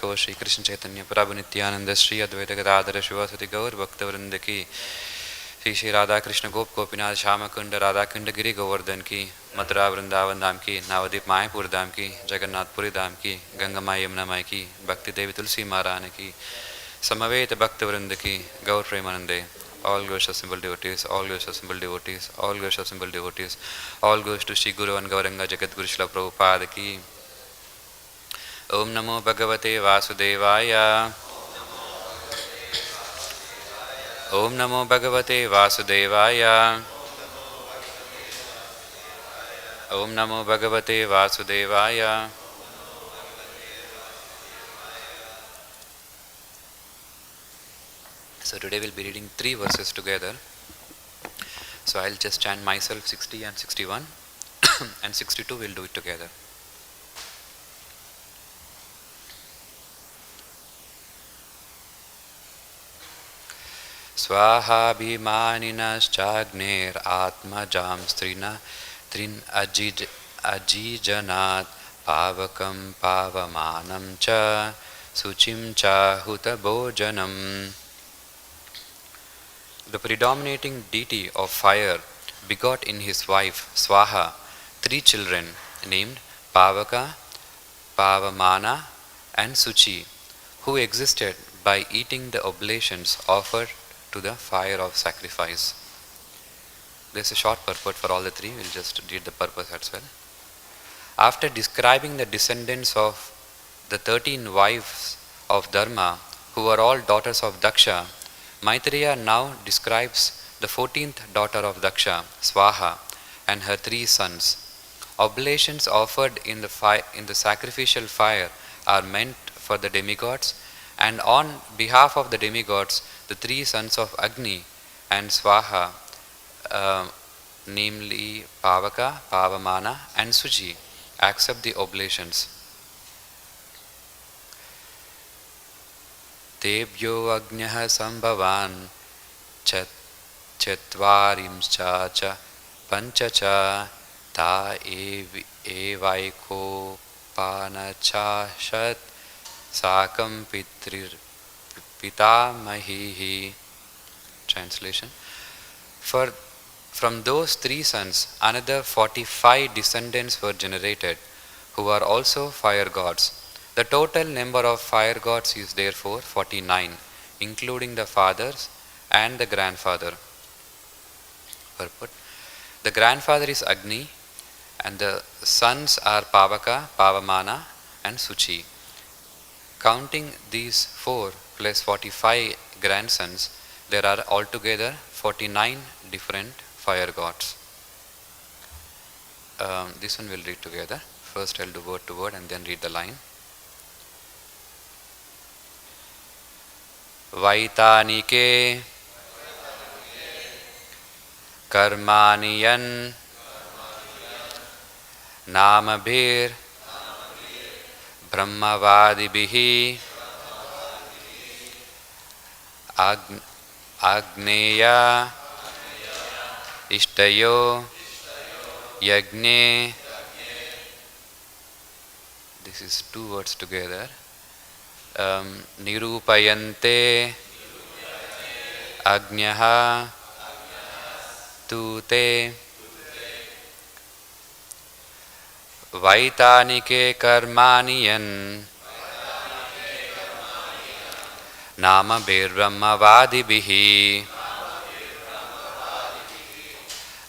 Thakur Shri Krishna Chaitanya Prabhu Nityananda Shri Advaita Gadadhara Shivasati Gaur Bhakta Vrinda Ki Shri Shri Radha Krishna Gop Gopinath Shyamcandra Radha Kunda Giri Govardhan Ki Mathura Vrindavan Dham Ki Navadip Mayapur Dham Ki Jagannath Puri Dham Ki Ganga Maya Yamuna Maya Ki Bhakti Devi Tulsi Maharani Ki Samaveta Bhakta Vrinda Ki Gaur Premanande. All glories to simple devotees, all glories to simple devotees, all glories to simple devotees, all glories to Shri Guru and Gauranga Jagat Guru Srila Prabhupada Ki. Om Namo Bhagavate Vasudevaya. Om Namo Bhagavate Vasudevaya. Om Namo Bhagavate Vasudevaya. So today we'll be reading 3 verses together. So I'll just chant myself 60 and 61 and 62 we'll do it together. Svāhābhimāninaś cāgner ātmajāṁs trīn ajījanat pāvakam pavamānam śuciṁ huta-bhojanam. The predominating deity of fire begot in his wife Svāhā 3 children named Pāvaka, Pavamāna and Śuci, who existed by eating the oblations offered to the fire of sacrifice. There's a short purport for all the 3. We'll just read the purpose as well. After describing the descendants of the 13 wives of Dharma, who were all daughters of Dakṣa, Maitreya now describes the 14th daughter of Dakṣa, Svāhā, and her 3 sons. Oblations offered in the sacrificial fire are meant for the demigods, and on behalf of the demigods, the 3 sons of Agni and Svāhā, namely Pāvaka, Pavamāna and Śuci, accept the oblations. Tebhyo agneḥ sambhavan chatvarimscha panchacha ta evaiko panachashat sakam pitamahihi. Translation. From those 3 sons, another 45 descendants were generated, who are also fire gods. The total number of fire gods is therefore 49, including the fathers and the grandfather. Purport. The grandfather is Agni, and the sons are Pāvaka, Pavamāna and Śuci. Counting these 4 plus 45 grandsons, there are altogether 49 different fire gods. This one we'll read together. First I'll do word to word and then read the line. Vaitanike karmaniyan namabhir brahmavadibihi agneya ishtayo yagne. This is 2 words together. Nirupayante agneḥ tute vaitanike karmaniyan namabhir brahmavadibihi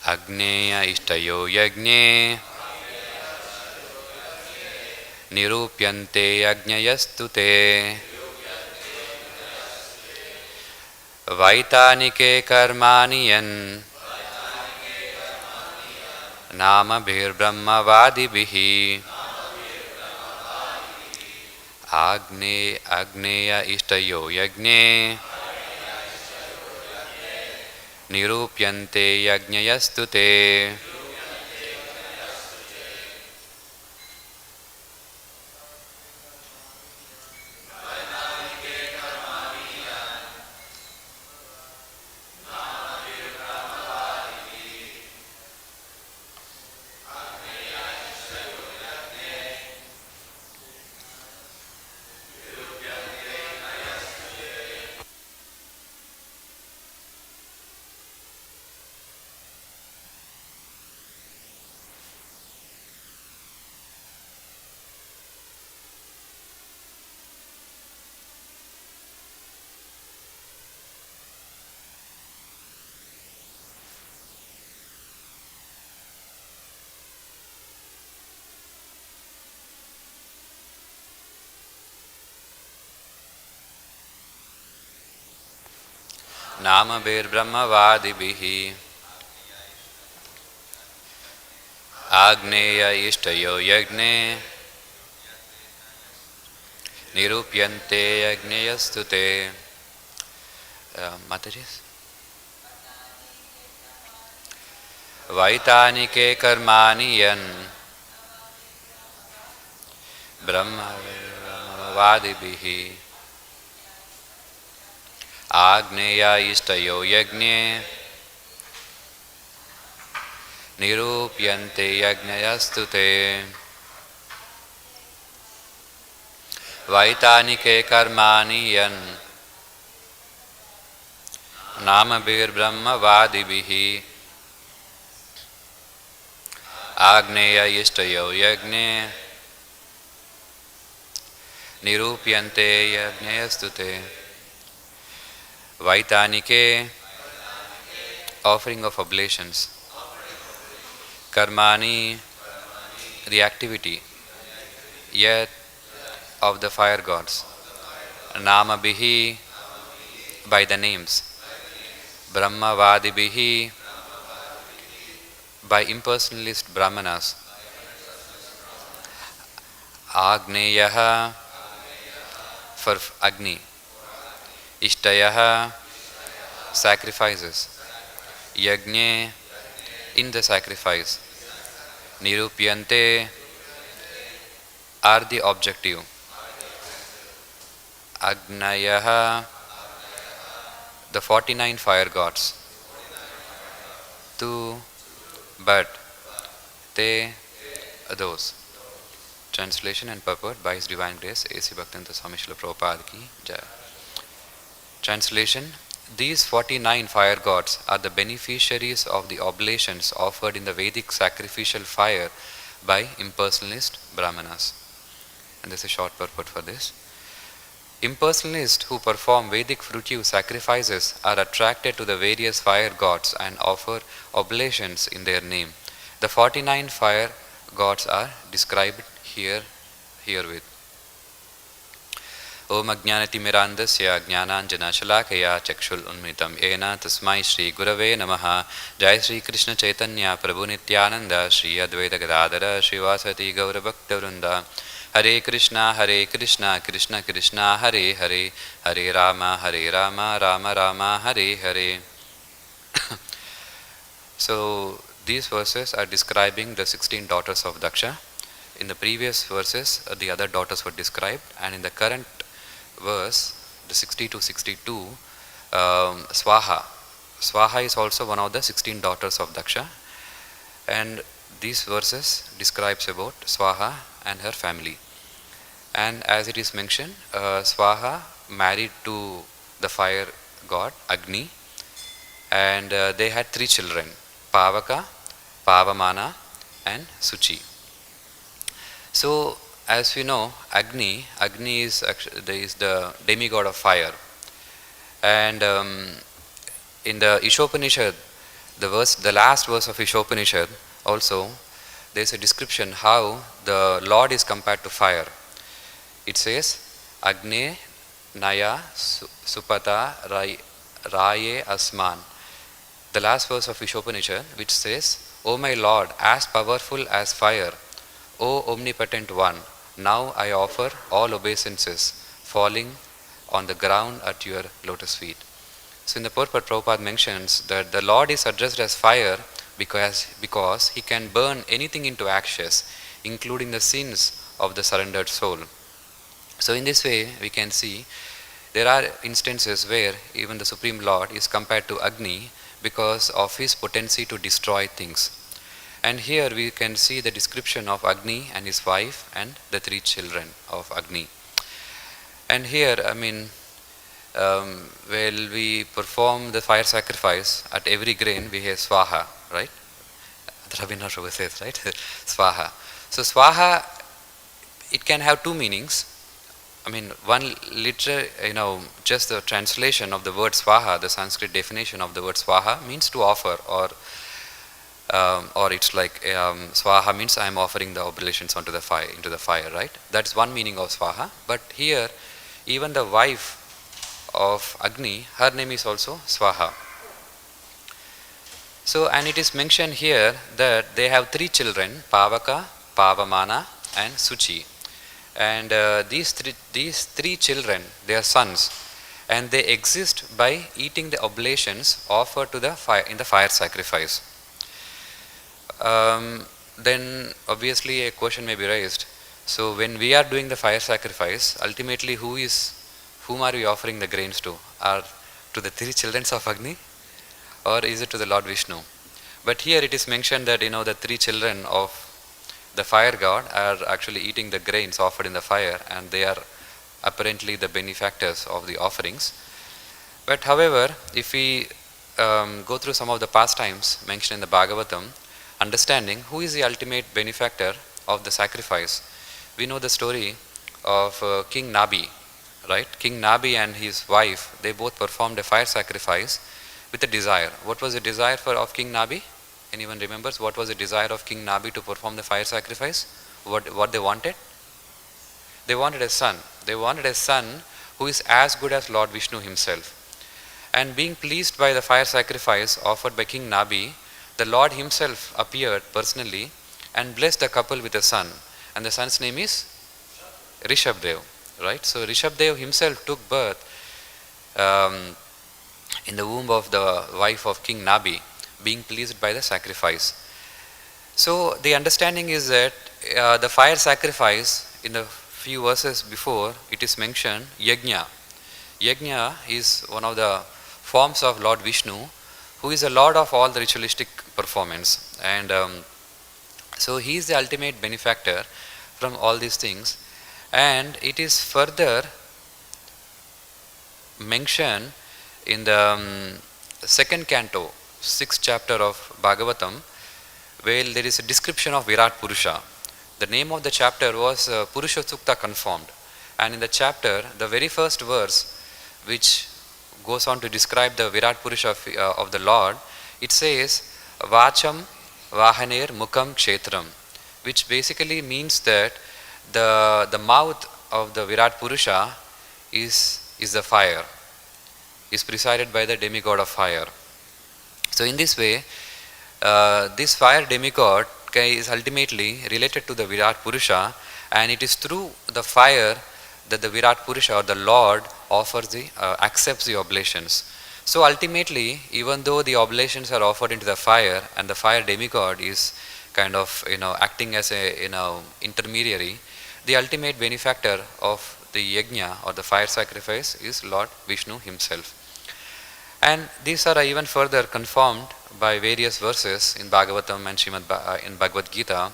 agneya ishtayo yagne nirupyante agnayastute vaitanike karmaniyan namabhir brahmavadibihi agneya ishtayo yagne nirupyante agnayastute. namabir brahmavadibihi agneya ishtayo yagne nirupyante agneyastute. Mataji's Vaitanike karmani yan brahmavadibihi agneya ishtayo yagne nirupyante yagnayastute. Vaitanike karmani yan namabir brahmavadibihi agneya ishtayo yagne nirupyante yagnayastute. Vaitanike, offering of oblations. Karmani, the activity, yet of the fire gods. Namabihi, by the names. Brahmavadibihi, by impersonalist brahmanas. Agneyaha, for Agni. Ishtayaha, sacrifices. Yagne, in the sacrifice. Nirupyante, are the objective. Agnayaha, the 49 fire gods. Tu, but, te, those. Translation and purport by His Divine Grace A.C. Bhaktivinoda Swami Srila Prabhupada ki Jai. Translation: These 49 fire gods are the beneficiaries of the oblations offered in the Vedic sacrificial fire by impersonalist brahmanas. And this is a short purport for this. Impersonalists who perform Vedic fruitive sacrifices are attracted to the various fire gods and offer oblations in their name. The 49 fire gods are described herewith. Om Ajnanatimirandasya Jnananjanashalakaya Chakshul Unmitam Ena Tasmai Shri Gurave Namaha. Jai Shri Krishna Chaitanya Prabhu Nityananda Shri Advaita Gadadhara Srivasati Gaura Bhakta Vrinda. Hare Krishna Krishna Krishna Hare Hare Hare Rama Rama Rama Hare Hare. So these verses are describing the 16 daughters of Dakṣa. In the previous verses the other daughters were described, and in the current verse, the 60 to 62, Svāhā. Svāhā is also one of the 16 daughters of Dakṣa, and these verses describes about Svāhā and her family. And as it is mentioned, Svāhā married to the fire god Agni, and they had 3 children: Pāvaka, Pavamāna and Śuci. So, as we know, Agni is the demigod of fire, and in the Ishopanishad, the last verse of Ishopanishad also, there is a description how the Lord is compared to fire. It says, Agneḥ Naya Supata Raye Asman. The last verse of Ishopanishad, which says, O my Lord, as powerful as fire, O omnipotent one, now I offer all obeisances, falling on the ground at your lotus feet. So in the purport, Prabhupada mentions that the Lord is addressed as fire because he can burn anything into ashes, including the sins of the surrendered soul. So in this way, we can see there are instances where even the Supreme Lord is compared to Agni because of his potency to destroy things. And here we can see the description of Agni and his wife and the 3 children of Agni. And here, while we perform the fire sacrifice, at every grain we have Svāhā, right? Rabindranath Tagore says, right? Svāhā. So Svāhā, it can have 2 meanings. One literal, just the translation of the word Svāhā, the Sanskrit definition of the word Svāhā means to offer, or it's like Svāhā means I am offering the oblations into the fire, right? That's one meaning of Svāhā. But here, even the wife of Agni, her name is also Svāhā. So, and it is mentioned here that they have 3 children, Pāvaka, Pavamāna and Śuci. And these three children, they are sons, and they exist by eating the oblations offered to the fire in the fire sacrifice. Then obviously a question may be raised. So when we are doing the fire sacrifice, ultimately whom are we offering the grains to? Are to the 3 children of Agni, or is it to the Lord Vishnu? But here it is mentioned that the 3 children of the fire god are actually eating the grains offered in the fire, and they are apparently the benefactors of the offerings. But however, if we go through some of the pastimes mentioned in the Bhagavatam, understanding who is the ultimate benefactor of the sacrifice, we know the story of King Nabi, right? King Nabi and his wife, they both performed a fire sacrifice with a desire. What was the desire of King Nabi? Anyone remembers what was the desire of King Nabi to perform the fire sacrifice? What they wanted? They wanted a son. They wanted a son who is as good as Lord Vishnu himself. And being pleased by the fire sacrifice offered by King Nabi, the Lord himself appeared personally and blessed the couple with a son. And the son's name is Rishabdev, right? So Rishabdev himself took birth in the womb of the wife of King Nabi, being pleased by the sacrifice. So the understanding is that the fire sacrifice, in the few verses before, it is mentioned Yajna. Yajna is one of the forms of Lord Vishnu, who is the Lord of all the ritualistic performance. And so he is the ultimate benefactor from all these things. And it is further mentioned in the second canto, 6th chapter of Bhagavatam, where there is a description of Virat Purusha. The name of the chapter was Purusha Sukta Conformed. And in the chapter, the very first verse, which goes on to describe the Virat Purusha of the Lord, it says, Vacham Vahaner Mukham Kshetram, which basically means that the mouth of the Virat Purusha is the fire, is presided by the demigod of fire. So in this way, this fire demigod is ultimately related to the Virat Purusha, and it is through the fire that the Virat Purusha, or the Lord, accepts the oblations. So ultimately, even though the oblations are offered into the fire, and the fire demigod is kind of acting as a intermediary, the ultimate benefactor of the yajna or the fire sacrifice is Lord Vishnu himself. And these are even further confirmed by various verses in Bhagavatam and in Bhagavad Gita.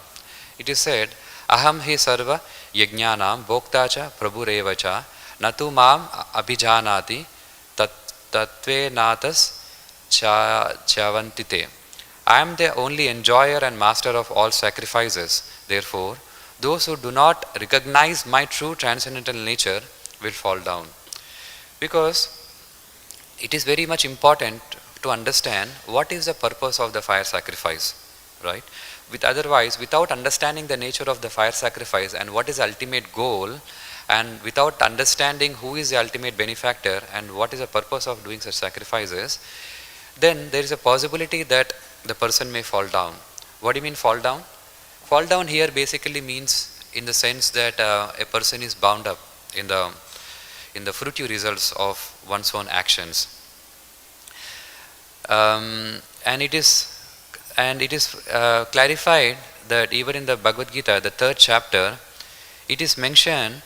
It is said, Aham hi sarva yajnanam bhoktacha prabhurevacha natu mam abhijanati tatve natas chavantite. I am the only enjoyer and master of all sacrifices. Therefore, those who do not recognize my true transcendental nature will fall down. Because it is very much important to understand what is the purpose of the fire sacrifice, right? Without understanding the nature of the fire sacrifice and what is the ultimate goal, and without understanding who is the ultimate benefactor and what is the purpose of doing such sacrifices, then there is a possibility that the person may fall down. What do you mean fall down? Fall down here basically means in the sense that a person is bound up in the fruitive results of one's own actions. And it is clarified that even in the Bhagavad Gita, the 3rd chapter, it is mentioned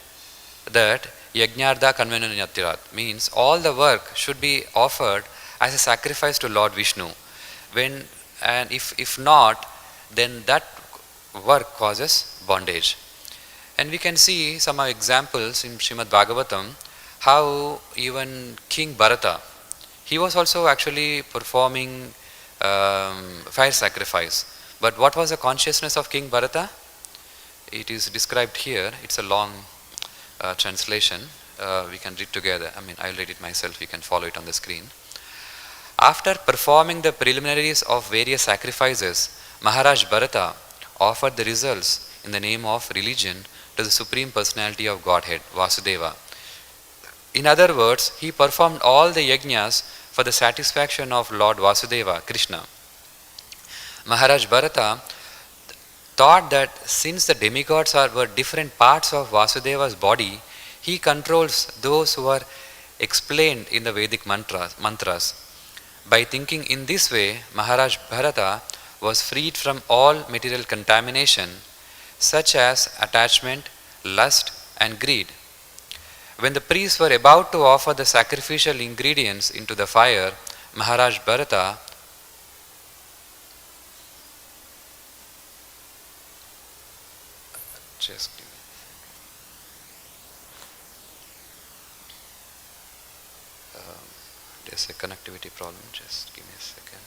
that Yajnarda Kanvananyatirat means all the work should be offered as a sacrifice to Lord Vishnu. And if not, then that work causes bondage. And we can see some examples in Srimad Bhagavatam how even King Bharata, he was also actually performing fire sacrifice. But what was the consciousness of King Bharata? It is described here. It's a long translation. We can read together. I'll read it myself. You can follow it on the screen. After performing the preliminaries of various sacrifices, Maharaj Bharata offered the results in the name of religion to the Supreme Personality of Godhead, Vasudeva. In other words, he performed all the yajnas for the satisfaction of Lord Vasudeva, Krishna. Maharaj Bharata thought that since the demigods were different parts of Vasudeva's body, he controls those who are explained in the Vedic mantras. By thinking in this way, Maharaj Bharata was freed from all material contamination such as attachment, lust and greed. When the priests were about to offer the sacrificial ingredients into the fire, Maharaj Bharata there's a connectivity problem, just give me a second.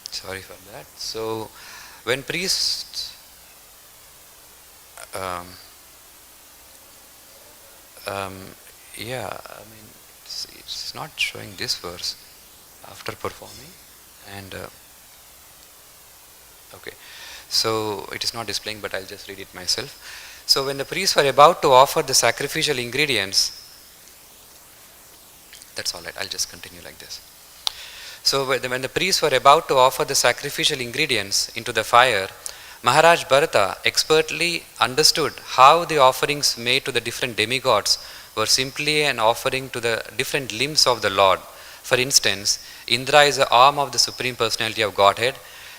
Sorry for that. So, when priests it's not showing this verse after performing, and okay, so it is not displaying, but I'll just read it myself. So, when the priests were about to offer the sacrificial ingredients, that's all right, I'll just continue like this. So when the priests were about to offer the sacrificial ingredients into the fire, Maharaj Bharata expertly understood how the offerings made to the different demigods were simply an offering to the different limbs of the Lord. For instance, Indra is the arm of the Supreme Personality of Godhead,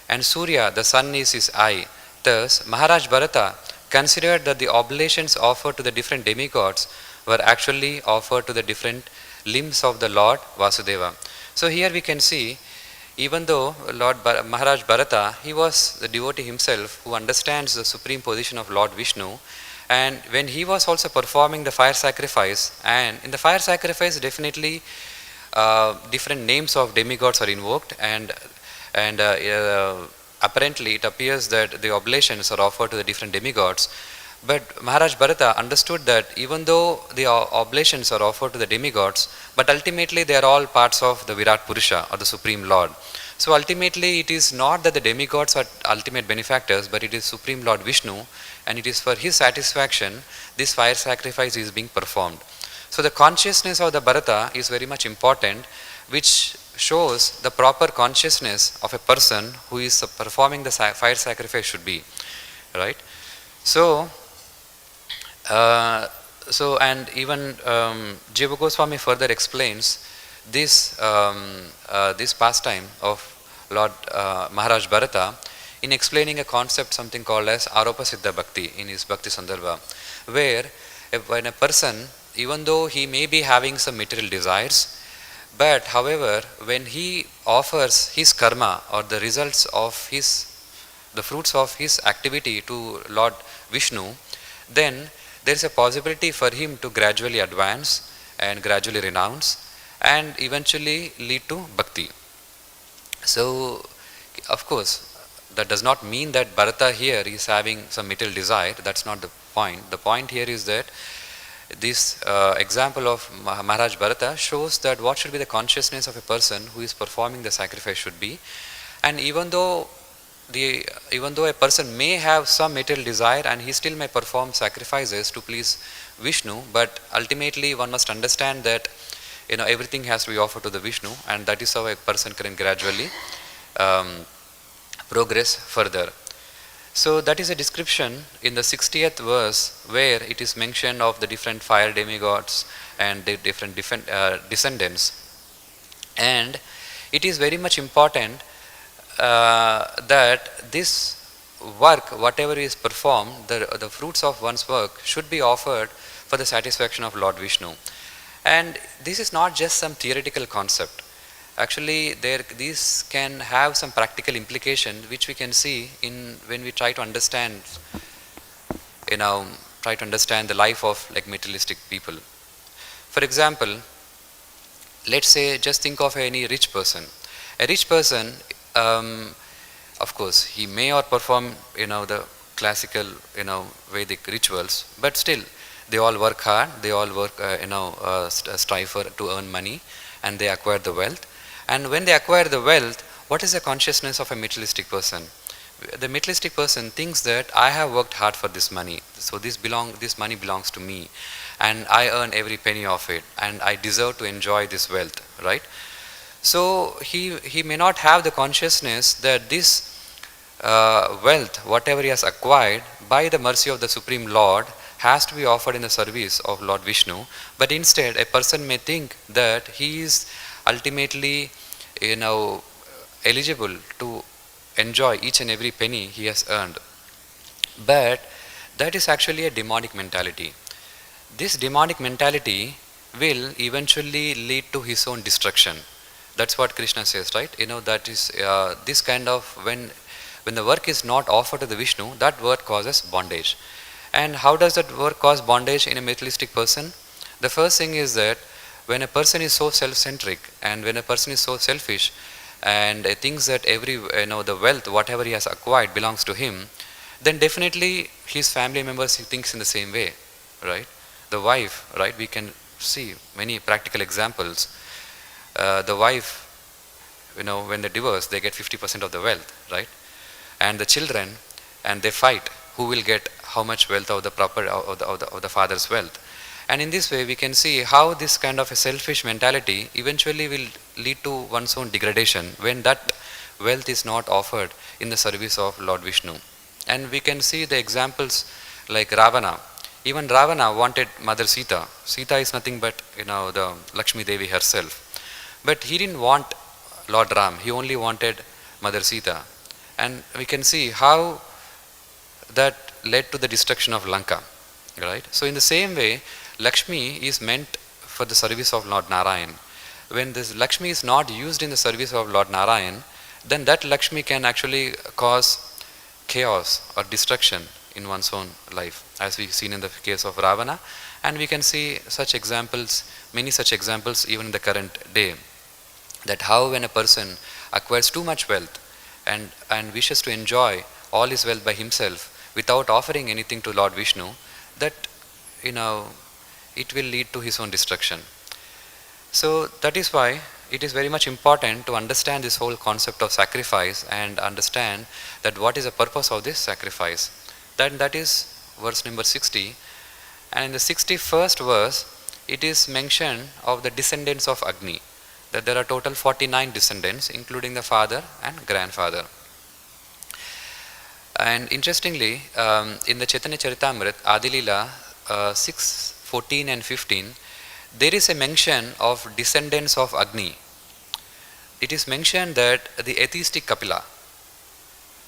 and Surya, the sun, is his eye. Thus, Maharaj Bharata considered that the oblations offered to the different demigods were actually offered to the different limbs of the Lord Vasudeva. So here we can see, even though Maharaj Bharata, he was the devotee himself who understands the supreme position of Lord Vishnu, and when he was also performing the fire sacrifice, and in the fire sacrifice definitely different names of demigods are invoked, and apparently it appears that the oblations are offered to the different demigods. But Maharaj Bharata understood that even though the oblations are offered to the demigods, but ultimately they are all parts of the Virat Purusha or the Supreme Lord. So ultimately it is not that the demigods are ultimate benefactors, but it is Supreme Lord Vishnu, and it is for his satisfaction this fire sacrifice is being performed. So the consciousness of the Bharata is very much important, which shows the proper consciousness of a person who is performing the fire sacrifice should be, right? So and even Jiva Goswami further explains this this pastime of Lord Maharaj Bharata in explaining a concept something called as Aropa Siddha Bhakti in his Bhakti Sandarbha, where when a person, even though he may be having some material desires, but however when he offers his karma or the results of the fruits of his activity to Lord Vishnu, then there is a possibility for him to gradually advance and gradually renounce and eventually lead to bhakti. So, of course, that does not mean that Bharata here is having some material desire. That's not the point. The point here is that this example of Maharaj Bharata shows that what should be the consciousness of a person who is performing the sacrifice should be. And even though a person may have some material desire and he still may perform sacrifices to please Vishnu, but ultimately one must understand that everything has to be offered to the Vishnu, and that is how a person can gradually progress further. So that is a description in the 60th verse where it is mentioned of the different fire demigods and the different descendants, and it is very much important that this work, whatever is performed, the fruits of one's work should be offered for the satisfaction of Lord Vishnu. And this is not just some theoretical concept. actually these can have some practical implication which we can see in when we try to understand, try to understand the life of like materialistic people. For example, let's say just think of any rich person. A rich person, of course, he may or perform the classical Vedic rituals, but still they all work hard, they all work strive to earn money, and they acquire the wealth. And when they acquire the wealth, what is the consciousness of a materialistic person? The materialistic person thinks that I have worked hard for this money, so this money belongs to me, and I earn every penny of it, and I deserve to enjoy this wealth, right? So he may not have the consciousness that this wealth, whatever he has acquired by the mercy of the Supreme Lord, has to be offered in the service of Lord Vishnu. But instead, a person may think that he is ultimately eligible to enjoy each and every penny he has earned. But that is actually a demonic mentality. This demonic mentality will eventually lead to his own destruction. That's what Krishna says, right? That is this kind of, when the work is not offered to the Vishnu, that work causes bondage. And how does that work cause bondage in a materialistic person? The first thing is that when a person is so self-centric, and when a person is so selfish, and thinks that the wealth, whatever he has acquired, belongs to him, then definitely his family members, he thinks in the same way, right? The wife, right? We can see many practical examples. The wife, when they divorce, they get 50% of the wealth, right? And the children, and they fight who will get how much wealth of the proper of the father's wealth. And in this way, we can see how this kind of a selfish mentality eventually will lead to one's own degradation when that wealth is not offered in the service of Lord Vishnu. And we can see the examples like Ravana. Even Ravana wanted Mother Sita. Sita is nothing but the Lakshmi Devi herself. But he didn't want Lord Ram. He only wanted Mother Sita. And we can see how that led to the destruction of Lanka, right? So in the same way, Lakshmi is meant for the service of Lord Narayan. When this Lakshmi is not used in the service of Lord Narayan, then that Lakshmi can actually cause chaos or destruction in one's own life, as we've seen in the case of Ravana. And we can see such examples, many such examples even in the current day, that how when a person acquires too much wealth and wishes to enjoy all his wealth by himself without offering anything to Lord Vishnu, that it will lead to his own destruction. So that is why it is very much important to understand this whole concept of sacrifice and understand that what is the purpose of this sacrifice. That is verse number 60. And in the 61st verse, it is mention of the descendants of Agni, that there are total 49 descendants, including the father and grandfather. And interestingly, in the Chaitanya Charitamrita, Adilila 6, 14 and 15, there is a mention of descendants of Agni. It is mentioned that the atheistic Kapila,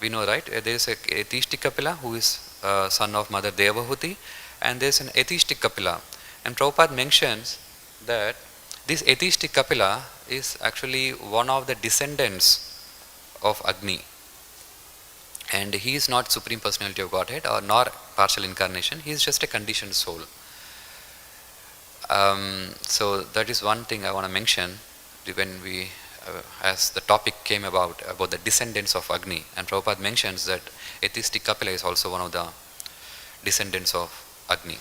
we know, right? There is an atheistic Kapila who is son of Mother Devahuti, and there is an atheistic Kapila. And Prabhupada mentions that this atheistic Kapila is actually one of the descendants of Agni. And he is not Supreme Personality of Godhead or nor partial incarnation, he is just a conditioned soul. So that is one thing I want to mention when we, as the topic came about the descendants of Agni, and Prabhupada mentions that atheistic Kapila is also one of the descendants of Agni.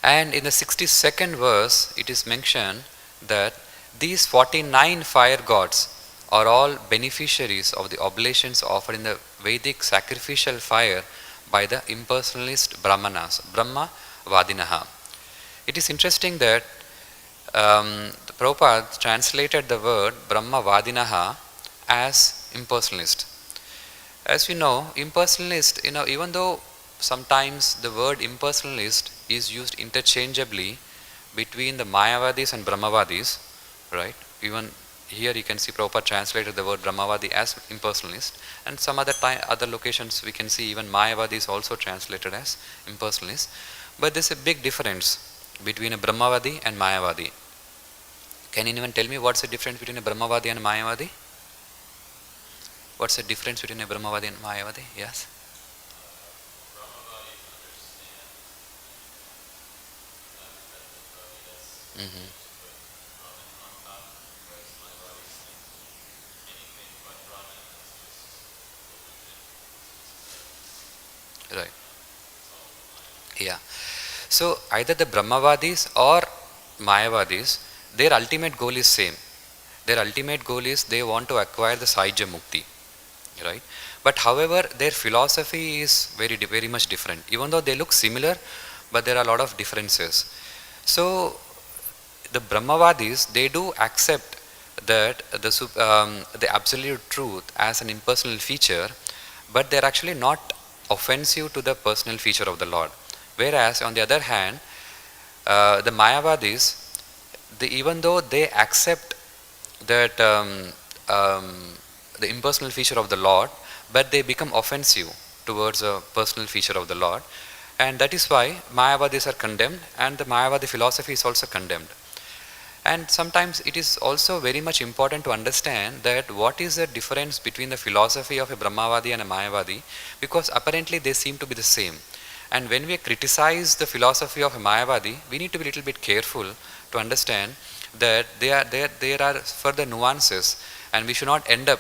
And in the 62nd verse, it is mentioned that these 49 fire gods are all beneficiaries of the oblations offered in the Vedic sacrificial fire by the impersonalist Brahmanas, Brahma Vadinaha. It is interesting that Prabhupada translated the word Brahma Vadinaha as impersonalist. As we know, impersonalist, even though sometimes the word impersonalist is used interchangeably between the Mayavadis and Brahmavadis, right? Even here you can see Prabhupada translated the word Brahmavadi as impersonalist, and some other locations we can see even Mayavadi is also translated as impersonalist. But there is a big difference between a Brahmavadi and Mayavadi. Can anyone tell me what's the difference between a Brahmavadi and a Mayavadi? What's the difference between a Brahmavadi and Mayavadi? Yes? Mm-hmm. Right. Yeah. So either the Brahmavadis or Mayavadis, their ultimate goal is same. Their ultimate goal is they want to acquire the Sahaja Mukti. Right? But however, their philosophy is very much different. Even though they look similar, but there are a lot of differences. So the Brahmavadis, they do accept that the absolute truth as an impersonal feature, but they are actually not offensive to the personal feature of the Lord. Whereas on the other hand, the Mayavadis, even though they accept that the impersonal feature of the Lord, but they become offensive towards a personal feature of the Lord, and that is why Mayavadis are condemned and the Mayavadi philosophy is also condemned. And sometimes it is also very much important to understand that what is the difference between the philosophy of a Brahmavadi and a Mayavadi, because apparently they seem to be the same. And when we criticize the philosophy of a Mayavadi, we need to be a little bit careful to understand that there are further nuances, and we should not end up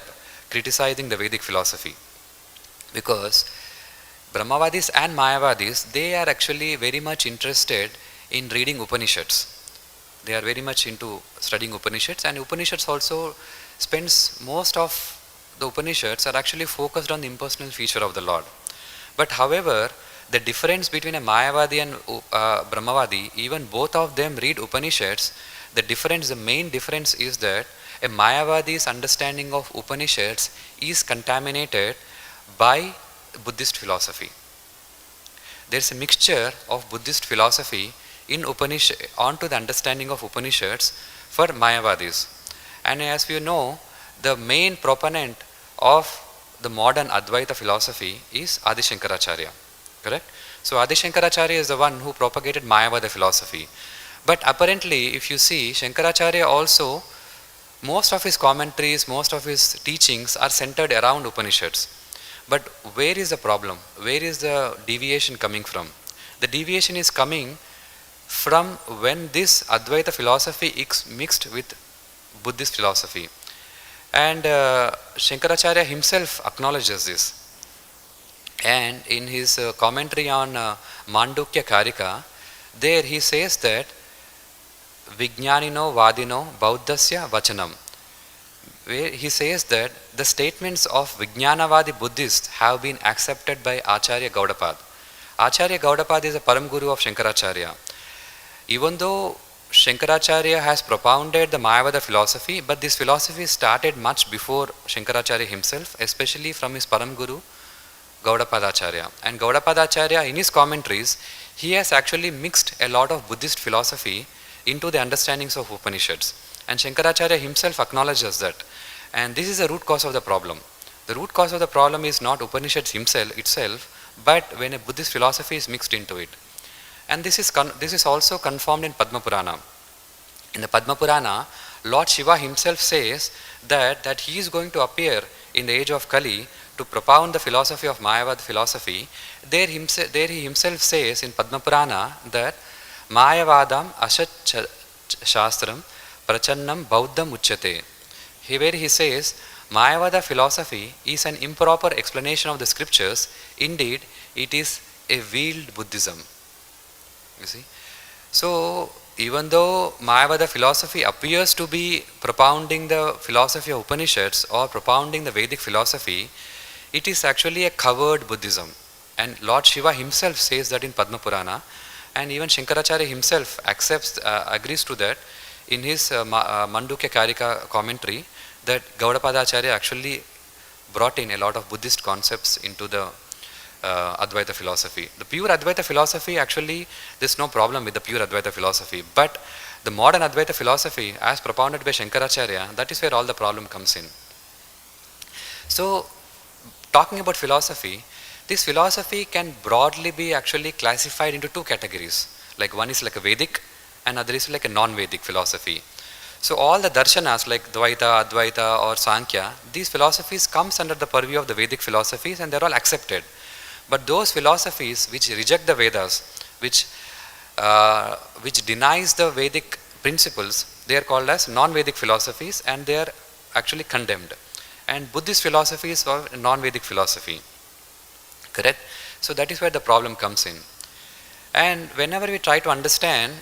criticizing the Vedic philosophy. Because Brahmavadis and Mayavadis, they are actually very much interested in reading Upanishads. They are very much into studying Upanishads, and Upanishads also spends most of the Upanishads are actually focused on the impersonal feature of the Lord. But however, the difference between a Mayavadi and Brahmavadi, even both of them read Upanishads, the main difference is that a Mayavadi's understanding of Upanishads is contaminated by Buddhist philosophy. There is a mixture of Buddhist philosophy in Upanishad onto the understanding of Upanishads for Mayavadis. And as we know, the main proponent of the modern Advaita philosophy is Adi Shankaracharya. Correct? So Adi Shankaracharya is the one who propagated Mayavada philosophy. But apparently, if you see, Shankaracharya also, most of his commentaries, most of his teachings are centered around Upanishads. But where is the problem? Where is the deviation coming from? The deviation is coming from when this Advaita philosophy is mixed with Buddhist philosophy. And Shankaracharya himself acknowledges this. And in his commentary on Mandukya Karika, there he says that Vijñānino Vadino Bauddhasya Vachanam, where he says that the statements of Vijñānavadi Buddhists have been accepted by Acharya Gaudapad. Acharya Gaudapad is a Param Guru of Shankaracharya. Even though Shankaracharya has propounded the Mayavada philosophy, but this philosophy started much before Shankaracharya himself, especially from his Param Guru Gaudapadacharya. And Gaudapadacharya, in his commentaries, he has actually mixed a lot of Buddhist philosophy into the understandings of Upanishads. And Shankaracharya himself acknowledges that. And this is the root cause of the problem. The root cause of the problem is not Upanishads itself, but when a Buddhist philosophy is mixed into it. And this is also confirmed in Padma Purana. In the Padma Purana, Lord Shiva himself says that he is going to appear in the age of Kali to propound the philosophy of Mayavad philosophy. There he himself says in Padma Purana that Mayavadam Ashat Shastram Prachannam Bauddham Uchyate. Where he says Mayavada philosophy is an improper explanation of the scriptures. Indeed, it is a veiled Buddhism. You see? So, even though Mayavada philosophy appears to be propounding the philosophy of Upanishads or propounding the Vedic philosophy, it is actually a covered Buddhism. And Lord Shiva himself says that in Padma Purana, and even Shankaracharya himself agrees to that in his Mandukya Karika commentary, that Gaudapadacharya actually brought in a lot of Buddhist concepts into the Advaita philosophy. The pure Advaita philosophy, actually, there's no problem with the pure Advaita philosophy. But the modern Advaita philosophy, as propounded by Shankaracharya, that is where all the problem comes in. So, talking about philosophy, this philosophy can broadly be actually classified into two categories. Like one is like a Vedic and other is like a non-Vedic philosophy. So all the darshanas like Dvaita, Advaita or Sankhya, these philosophies comes under the purview of the Vedic philosophies and they are all accepted. But those philosophies which reject the Vedas, which denies the Vedic principles, they are called as non-Vedic philosophies and they are actually condemned. And Buddhist philosophies are non-Vedic philosophy. Correct? So that is where the problem comes in. And whenever we try to understand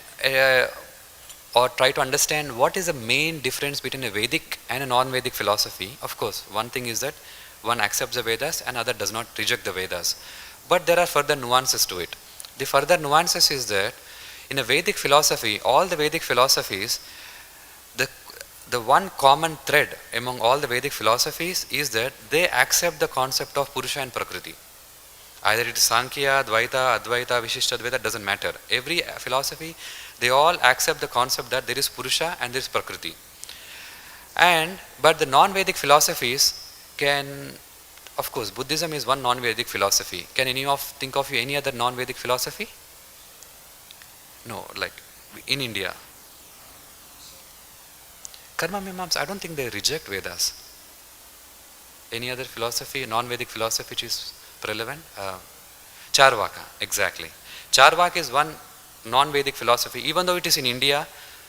what is the main difference between a Vedic and a non-Vedic philosophy, of course, one thing is that one accepts the Vedas and other does not reject the Vedas. But there are further nuances to it. The further nuances is that in a Vedic philosophy, all the Vedic philosophies, the one common thread among all the Vedic philosophies is that they accept the concept of Purusha and Prakriti. Either it is Sankhya, Dvaita, Advaita, Vishishtadvaita, doesn't matter. Every philosophy, they all accept the concept that there is Purusha and there is Prakriti. But the non-Vedic philosophies can, of course, Buddhism is one non-Vedic philosophy. Can think of any other non-Vedic philosophy? No, like in India. Karma Mimamsa, I don't think they reject Vedas. Any other philosophy, non-Vedic philosophy which is relevant? Charvaka, exactly. Charvaka is one non-Vedic philosophy. Even though it is in India,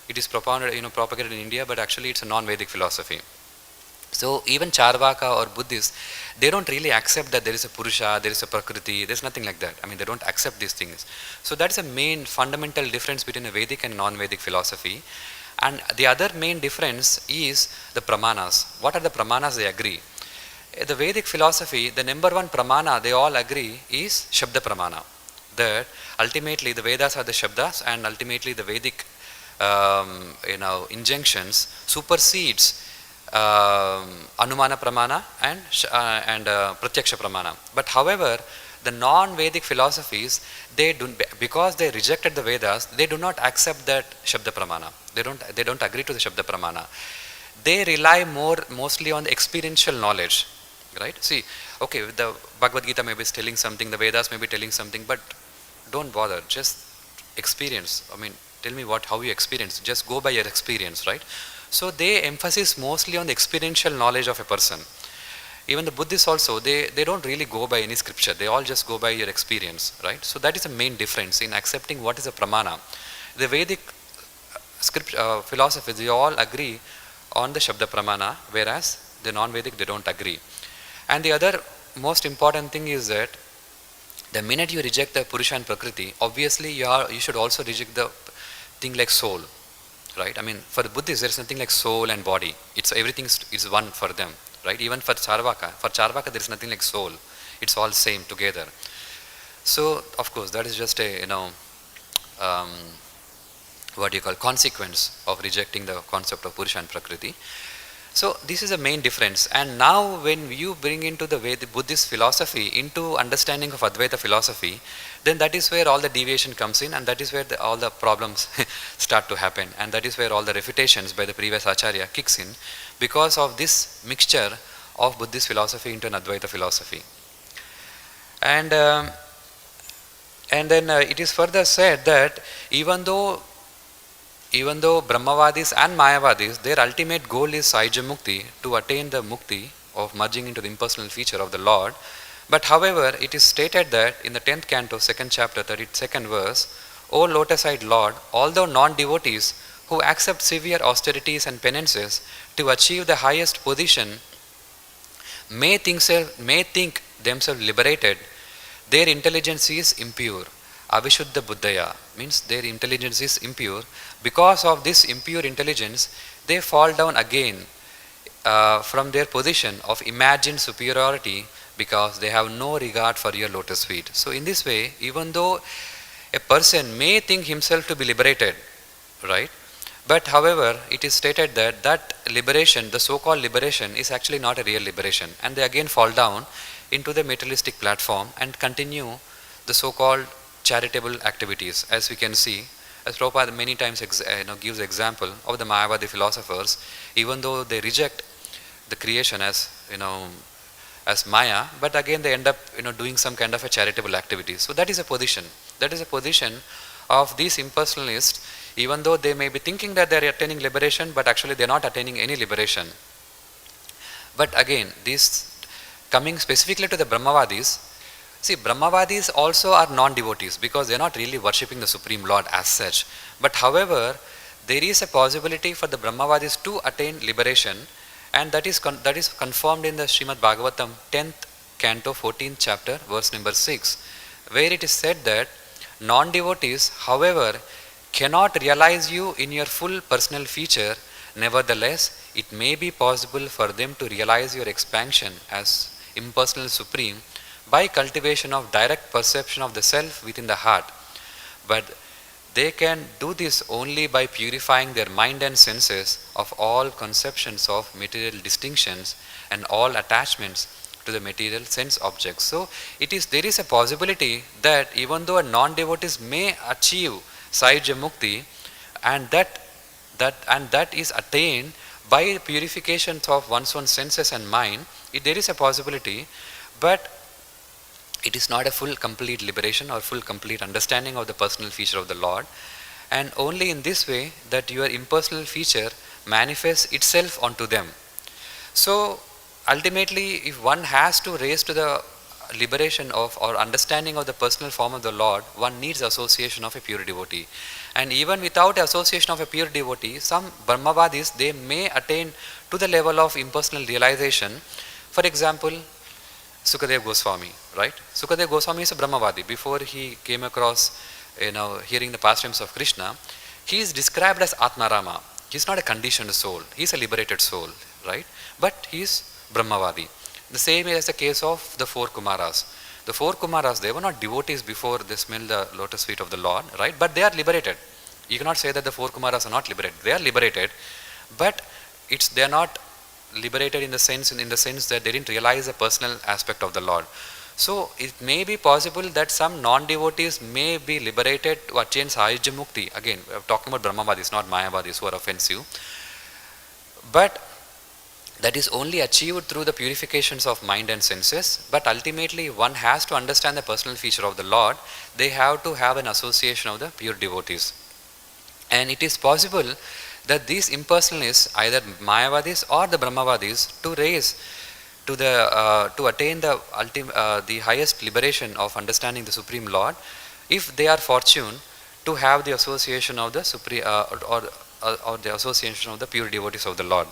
it is propagated in India, but actually it's a non-Vedic philosophy. So even Charvaka or Buddhists, they don't really accept that there is a Purusha, there is a Prakriti, there's nothing like that. I mean, they don't accept these things. So that's a main fundamental difference between a Vedic and non-Vedic philosophy. And the other main difference is the pramanas. What are the pramanas they agree? The Vedic philosophy, the number one pramana they all agree is Shabda Pramana. That ultimately the Vedas are the Shabdas and ultimately the Vedic injunctions supersedes Anumana Pramana and Pratyaksha Pramana. But however, the non-Vedic philosophies, because they rejected the Vedas, they do not accept that Shabda Pramana. They don't agree to the Shabda Pramana. They rely mostly on the experiential knowledge. Right? See, okay, the Bhagavad Gita may be telling something, the Vedas may be telling something, but don't bother, just experience. I mean, tell me how you experience, just go by your experience, right? So they emphasize mostly on the experiential knowledge of a person. Even the Buddhists also, they don't really go by any scripture, they all just go by your experience, right? So that is the main difference in accepting what is a pramana. The Vedic philosophy, they all agree on the Shabda Pramana, whereas the non-Vedic, they don't agree. And the other most important thing is that the minute you reject the Purusha and Prakriti, obviously you should also reject the thing like soul, right? I mean, for the Buddhists, there is nothing like soul and body. Everything is one for them, right? Even for Charvaka, there is nothing like soul. It's all same together. So, of course, that is just a consequence of rejecting the concept of Purusha and Prakriti. So this is the main difference. And now when you bring into the Buddhist philosophy into understanding of Advaita philosophy, then that is where all the deviation comes in, and that is where all the problems start to happen, and that is where all the refutations by the previous Acharya kicks in, because of this mixture of Buddhist philosophy into an Advaita philosophy. And then it is further said that even though Brahmavadis and Mayavadis, their ultimate goal is Sahaja Mukti, to attain the Mukti of merging into the impersonal feature of the Lord. But however, it is stated that in the 10th canto, 2nd chapter, 32nd verse, O lotus-eyed Lord, although non-devotees who accept severe austerities and penances to achieve the highest position may think themselves liberated, their intelligence is impure. Avishuddha Buddhaya, means their intelligence is impure. Because of this impure intelligence, they fall down again from their position of imagined superiority, because they have no regard for your lotus feet. So in this way, even though a person may think himself to be liberated, right? But however, it is stated that liberation, the so-called liberation, is actually not a real liberation, and they again fall down into the materialistic platform and continue the so-called charitable activities. As we can see, as Prabhupada many times gives example of the Mayavadi philosophers, even though they reject the creation as Maya, but again they end up doing some kind of a charitable activity. So that is a position. That is a position of these impersonalists even though they may be thinking that they are attaining liberation, but actually they are not attaining any liberation. But again, this coming specifically to the Brahmavadis, see, Brahmavadis also are non-devotees because they are not really worshipping the Supreme Lord as such. But however, there is a possibility for the Brahmavadis to attain liberation, and that is confirmed in the Srimad Bhagavatam 10th canto 14th chapter verse number 6, where it is said that non-devotees, however, cannot realize you in your full personal feature. Nevertheless, it may be possible for them to realize your expansion as impersonal supreme by cultivation of direct perception of the self within the heart. But they can do this only by purifying their mind and senses of all conceptions of material distinctions and all attachments to the material sense objects. So there is a possibility that even though a non-devotee may achieve Sahaja Mukti, and that is attained by purification of one's own senses and mind, there is a possibility, but it is not a full complete liberation or full complete understanding of the personal feature of the Lord. And only in this way that your impersonal feature manifests itself onto them. So ultimately, if one has to raise to the liberation of or understanding of the personal form of the Lord, one needs association of a pure devotee. And even without association of a pure devotee, some Brahmavadis, they may attain to the level of impersonal realization. For example, Sukadeva Goswami, right? Sukadeva Goswami is a Brahmavadi. Before he came across, hearing the pastimes of Krishna, he is described as Atmarama. He is not a conditioned soul. He is a liberated soul, right? But he is Brahmavadi. The same is the case of the four Kumaras. The four Kumaras, they were not devotees before they smelled the lotus feet of the Lord, right? But they are liberated. You cannot say that the four Kumaras are not liberated. They are liberated, but they are not liberated in the sense that they didn't realize the personal aspect of the Lord. So it may be possible that some non-devotees may be liberated to attain Sahaja Mukti. Again, we are talking about Brahmavadis, not Mayavadis who are offensive. But that is only achieved through the purifications of mind and senses. But ultimately, one has to understand the personal feature of the Lord. They have to have an association of the pure devotees. And it is possible that these impersonalists, either Mayavadis or the Brahmavadis, to raise to to attain the highest liberation of understanding the Supreme Lord, if they are fortunate to have the association of the Supreme or the association of the pure devotees of the Lord.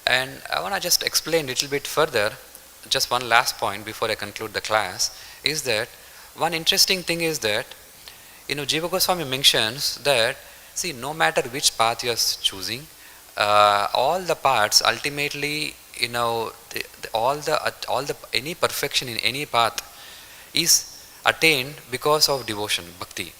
And I want to just explain a little bit further. Just one last point before I conclude the class is that one interesting thing is that Jiva Goswami mentions that, see, no matter which path you are choosing, all the paths ultimately, any perfection in any path is attained because of devotion, bhakti.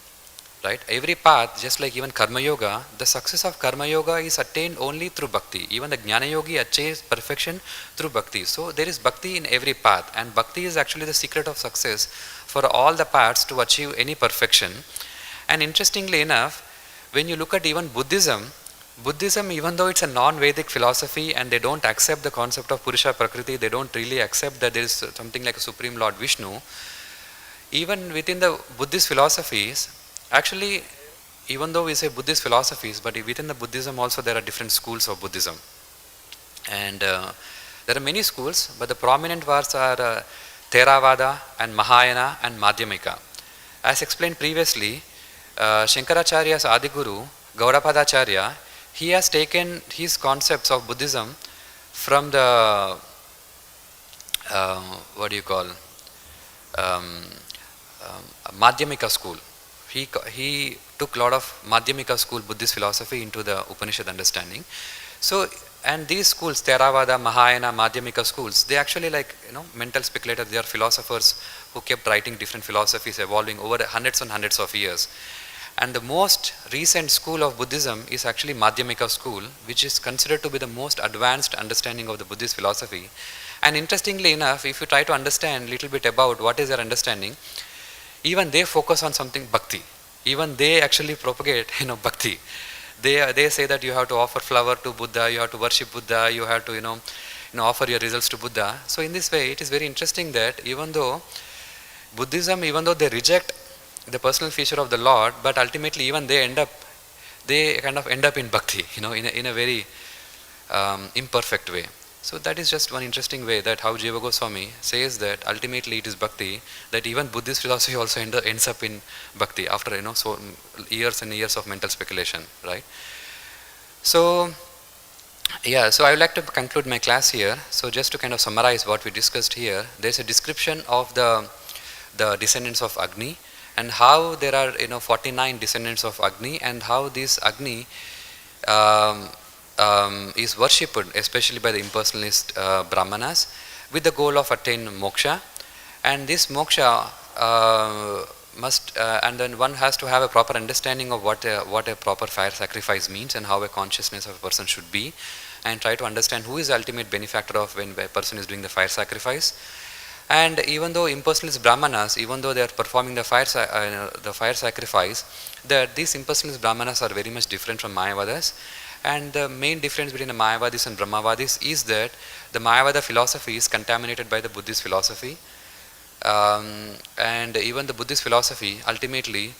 Right? Every path, just like even Karma Yoga, the success of Karma Yoga is attained only through bhakti. Even the Jnana Yogi achieves perfection through bhakti. So there is bhakti in every path, and bhakti is actually the secret of success for all the paths to achieve any perfection. And interestingly enough, when you look at even Buddhism, even though it's a non-Vedic philosophy and they don't accept the concept of Purusha Prakriti, they don't really accept that there is something like a Supreme Lord Vishnu, even within the Buddhist philosophies, actually, even though we say Buddhist philosophies, but within the Buddhism also there are different schools of Buddhism. And there are many schools, but the prominent ones are Theravada and Mahayana and Madhyamika. As explained previously, Shankaracharya's Adiguru, Gaudapadacharya, he has taken his concepts of Buddhism from the, Madhyamika school. He took a lot of Madhyamika school Buddhist philosophy into the Upanishad understanding. So, and these schools, Theravada, Mahayana, Madhyamika schools, they actually mental speculators, they are philosophers who kept writing different philosophies evolving over hundreds and hundreds of years. And the most recent school of Buddhism is actually Madhyamika school, which is considered to be the most advanced understanding of the Buddhist philosophy. And interestingly enough, if you try to understand a little bit about what is their understanding, even they focus on something bhakti. Even they actually propagate, bhakti. They say that you have to offer flower to Buddha, you have to worship Buddha, you have to, offer your results to Buddha. So in this way, it is very interesting that even though Buddhism, even though they reject the personal feature of the Lord, but ultimately even they kind of end up in bhakti, in a very imperfect way. So that is just one interesting way that how Jiva Goswami says that ultimately it is bhakti, that even Buddhist philosophy also ends up in bhakti after so years and years of mental speculation, right? So yeah, so I would like to conclude my class here. So just to kind of summarize what we discussed here, there is a description of the descendants of Agni, and how there are 49 descendants of Agni, and how this Agni is worshipped especially by the impersonalist brahmanas with the goal of attain moksha. And this moksha must and then one has to have a proper understanding of what a proper fire sacrifice means, and how a consciousness of a person should be, and try to understand who is the ultimate benefactor of when a person is doing the fire sacrifice. And even though impersonalist brahmanas, even though they are performing the fire sacrifice, that these impersonalist brahmanas are very much different from Mayavadas. And the main difference between the Mayavadis and Brahmavadis is that the Mayavada philosophy is contaminated by the Buddhist philosophy, and even the Buddhist philosophy ultimately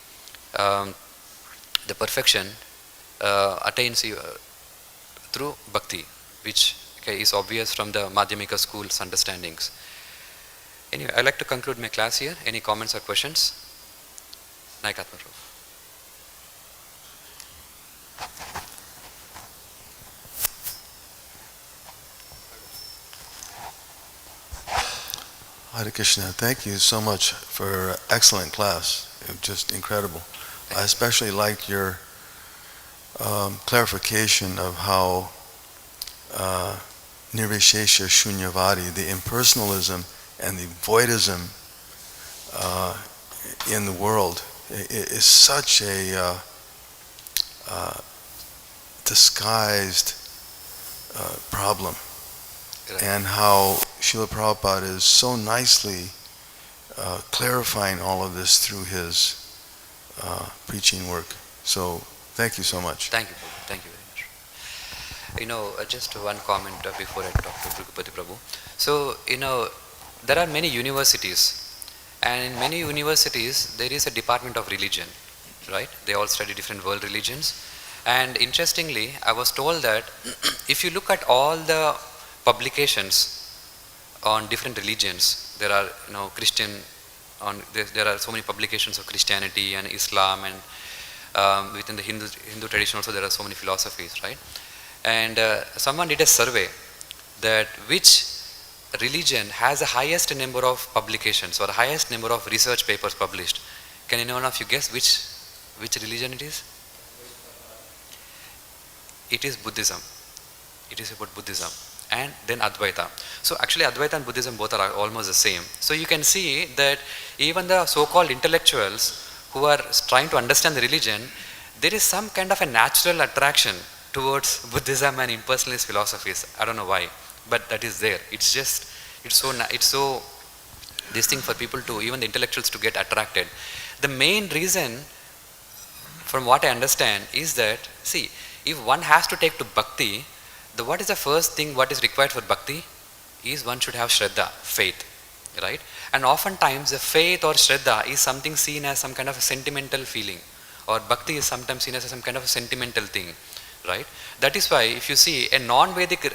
the perfection attains through bhakti, which is obvious from the Madhyamika school's understandings. Anyway, I'd like to conclude my class here. Any comments or questions? Like Atma Prabhu. Hare Krishna, thank you so much for excellent class. It was just incredible. I especially liked your clarification of how nirvishesha shunyavadi, the impersonalism and the voidism in the world is such a disguised problem. Right. And how Srila Prabhupada is so nicely clarifying all of this through his preaching work. So thank you so much. Thank you very much. Just one comment before I talk to Prabhupada Prabhu. So, there are many universities, and in many universities there is a department of religion, right? They all study different world religions. And interestingly, I was told that if you look at all the publications on different religions, there are Christian, there are so many publications of Christianity and Islam, and within the Hindu tradition also there are so many philosophies, right? And someone did a survey that which religion has the highest number of publications or highest number of research papers published. Can anyone of you guess which religion it is? It is Buddhism. It is about Buddhism. And then Advaita. So actually Advaita and Buddhism both are almost the same. So you can see that even the so-called intellectuals who are trying to understand the religion, there is some kind of a natural attraction towards Buddhism and impersonalist philosophies. I don't know why, but that is there. It's so this thing for people to, even the intellectuals, to get attracted. The main reason, from what I understand, is that, see, if one has to take to bhakti, what is the first thing what is required for bhakti is one should have shraddha, faith, right? And oftentimes the faith or shraddha is something seen as some kind of a sentimental feeling, or bhakti is sometimes seen as some kind of a sentimental thing, right? That is why if you see a non-Vedic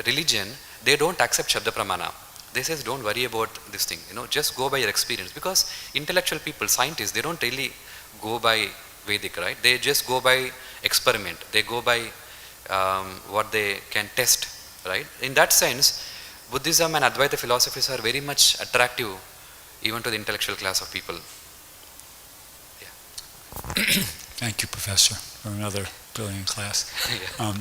religion, they don't accept Shabda Pramana. They say don't worry about this thing, just go by your experience, because intellectual people, scientists, they don't really go by Vedic, right? They just go by experiment. They go by what they can test, right? In that sense, Buddhism and Advaita philosophies are very much attractive even to the intellectual class of people. Yeah. Thank you, Professor, for another brilliant class. Yeah.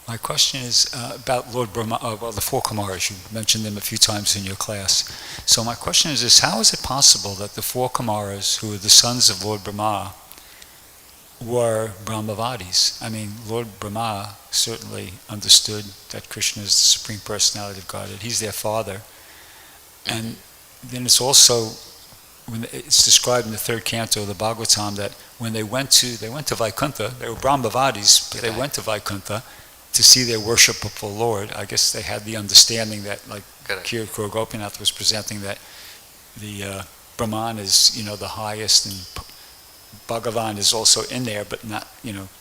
My question is about Lord Brahma, the four Kumaras. You mentioned them a few times in your class. So my question is this: how is it possible that the four Kumaras, who are the sons of Lord Brahma, were Brahmavadis? I mean, Lord Brahma certainly understood that Krishna is the Supreme Personality of Godhead. He's their father. And then it's also, when it's described in the third canto of the Bhagavatam, that when they went to Vaikuntha, they were Brahmavadis, but they went to Vaikuntha to see their worshipful Lord. I guess they had the understanding that, like Kirkor Gopinath was presenting, that the Brahman is, the highest, and Bhagavan is also in there, but not,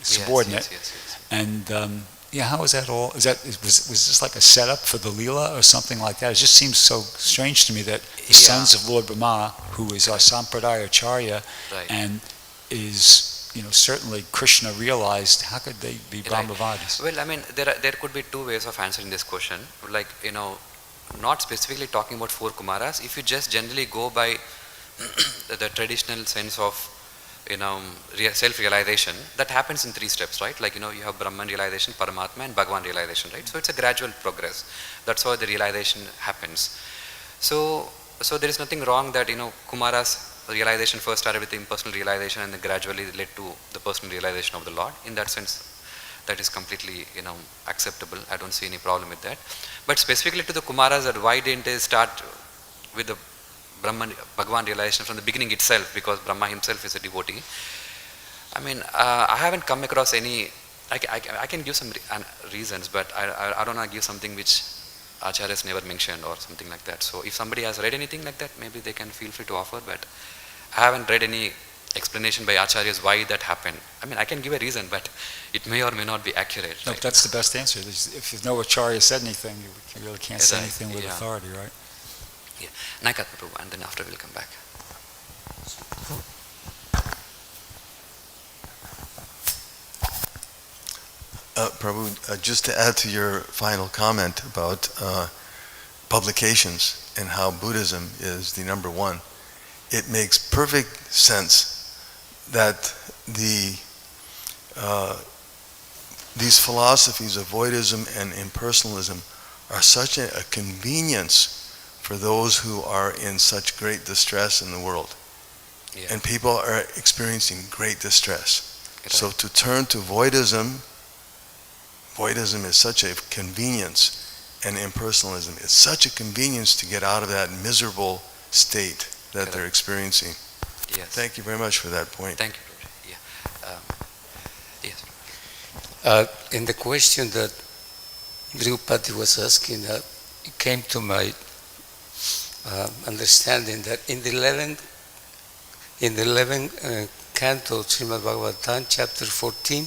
subordinate. Yes. And how is that all? Was this like a setup for the Leela or something like that? It just seems so strange to me that the sons of Lord Brahma, who is our Sampradaya Acharya, and is, certainly Krishna realized, how could they be Brahmavadis? Well, I mean, there could be two ways of answering this question. Like, not specifically talking about 4 Kumaras. If you just generally go by the traditional sense of, self-realization, that happens in 3 steps, right? Like, you have Brahman realization, Paramatma, and Bhagavan realization, right? So it's a gradual progress. That's how the realization happens. So there is nothing wrong that, Kumaras realization first started with the impersonal realization and then gradually led to the personal realization of the Lord. In that sense, that is completely, acceptable. I don't see any problem with that. But specifically to the Kumaras, that why didn't they start with the Brahman, Bhagavan realization from the beginning itself, because Brahma himself is a devotee. I mean, I haven't come across any, I can give some reasons, but I don't want to give something which Acharyas never mentioned or something like that. So if somebody has read anything like that, maybe they can feel free to offer, but I haven't read any explanation by Acharyas why that happened. I mean, I can give a reason, but it may or may not be accurate. No, right? That's the best answer. If no Acharya said anything, you really can't say anything with authority, right? Yeah. Naika Prabhu, and then after we'll come back. Prabhu, just to add to your final comment about publications and how Buddhism is the number one, it makes perfect sense that these philosophies of voidism and impersonalism are such a convenience for those who are in such great distress in the world. Yeah. And people are experiencing great distress. Right. So to turn to voidism is such a convenience, and impersonalism is such a convenience to get out of that miserable state that they're experiencing. Yes. Thank you very much for that point. Thank you. Yeah. Yes. In the question that Drupadi was asking, it came to my understanding that in the 11th canto, Srimad Bhagavatam, chapter 14,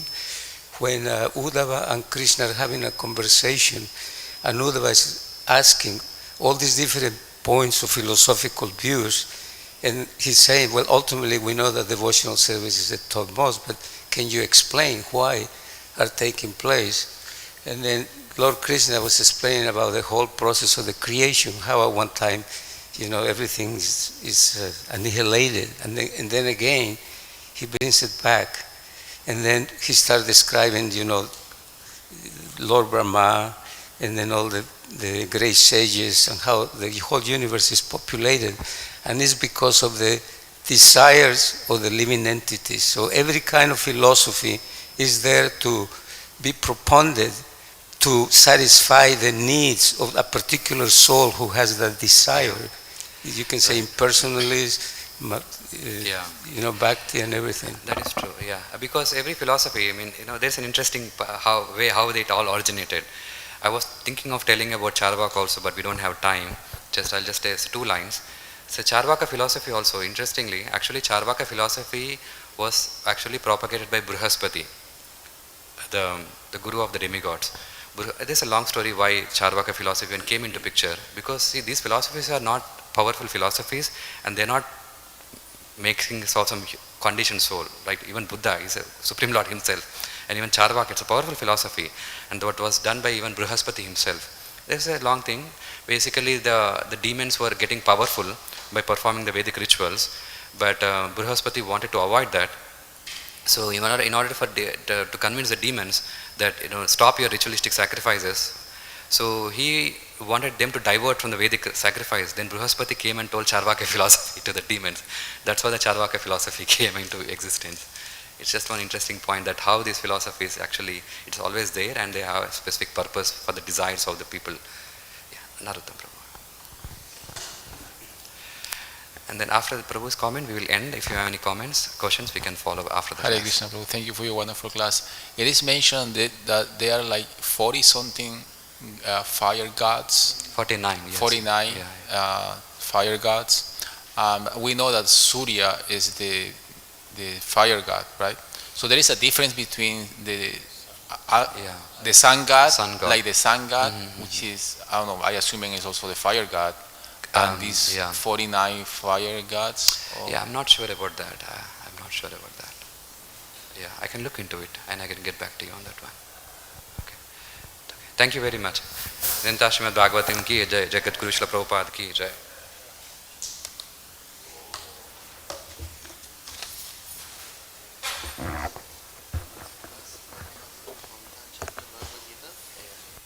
when Uddhava and Krishna are having a conversation, and Uddhava is asking all these different points of philosophical views, and he's saying, well, ultimately we know that devotional service is the topmost, but can you explain why are taking place? And then Lord Krishna was explaining about the whole process of the creation, how at one time, everything is annihilated, and then again, he brings it back. And then he started describing, Lord Brahma, and then all the great sages, and how the whole universe is populated. And it's because of the desires of the living entities. So every kind of philosophy is there to be propounded to satisfy the needs of a particular soul who has that desire. You can say impersonalist, bhakti and everything. That is true, yeah. Because every philosophy, there's an interesting way how it all originated. I was thinking of telling about Charvaka also, but we don't have time. I'll just say 2 lines. So Charvaka philosophy also, interestingly, actually Charvaka philosophy was actually propagated by Brihaspati, the guru of the demigods. There's a long story why Charvaka philosophy came into picture, because see, these philosophies are not powerful philosophies, and they're not making some conditioned soul. Like even Buddha is a Supreme Lord himself, and even Charvaka, it's a powerful philosophy, and what was done by even Brihaspati himself. There's a long thing. Basically, the demons were getting powerful by performing the Vedic rituals, but Brihaspati wanted to avoid that. So in order to convince the demons that stop your ritualistic sacrifices, so he wanted them to divert from the Vedic sacrifice. Then Brihaspati came and told Charvaka philosophy to the demons. That's why the Charvaka philosophy came into existence. It's just one interesting point that how these philosophies actually, it's always there, and they have a specific purpose for the desires of the people. Yeah, Narottam Prabhu. And then after the Prabhu's comment, we will end. If you have any questions, we can follow after the Hare class. Krishna Prabhu, thank you for your wonderful class. It is mentioned that there are like 40-something fire gods. 49, yes. 49 yeah. Fire gods. we know that Surya is the fire god, right? So there is a difference between the sun god, like the sun god, which is, I don't know, I assuming is also the fire god, and these 49 fire gods. Yeah, I'm not sure about that. Yeah, I can look into it and I can get back to you on that one. Okay. Thank you very much. Srimad Bhagavatam ki jai, Jagat Guru Srila Prabhupada ki jai.